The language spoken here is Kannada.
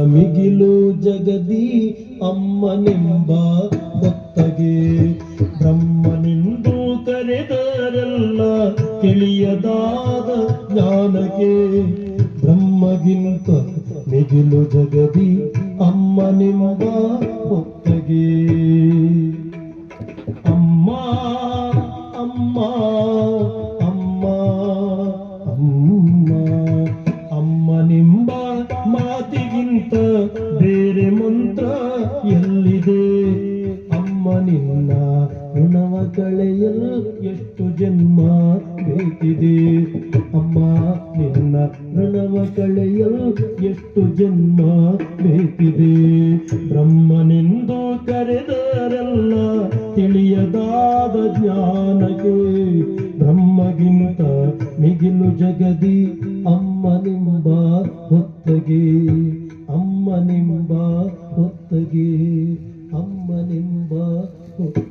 ಮಿಗಿಲು ಜಗದಿ ಅಮ್ಮನೆಂಬ ಭಕ್ತಗೆ ಬ್ರಹ್ಮನೆಂದು ಕರೆದರೆಲ್ಲ ತಿಳಿಯದಾದ ಜ್ಞಾನಕ್ಕೆ ಬ್ರಹ್ಮಗಿಂತ ಮಿಗಿಲು ಜಗದಿ ಅಮ್ಮನೆಂಬ ಭಕ್ತಗೆ ಅಮ್ಮ ಅಮ್ಮ ಅಮ್ಮ ಅಮ್ಮ ಅಮ್ಮನೆಂಬ ಮಾತಿಗಿಂತ ಬೇರೆ ಮಂತ್ರ ಎಲ್ಲಿದೆ ಅಮ್ಮ ನಿನ್ನ ಋಣವ ಕಳೆಯಲು ಎಷ್ಟು ಜನ್ಮ ಬೇಕಿದೆ ಅಮ್ಮ ನಿನ್ನ ಋಣವ ಕಳೆಯಲು ಎಷ್ಟು ಜನ್ಮ ಬೇಕಿದೆ ಬ್ರಹ್ಮನೆಂದು ಕರೆದರೆಲ್ಲ ತಿಳಿಯದಾದ ಜ್ಞಾನಕ್ಕೆ ಬ್ರಹ್ಮಗಿಂತ ಮಿಗಿಲು ಜಗದಿ ಅಮ್ಮನೆಂಬ ಹೊತ್ತಗೆ ಅಮ್ಮನೆಂಬ ಹೊತ್ತಗೆ ಅಮ್ಮನೆಂಬ ಹೊತ್ತಗೆ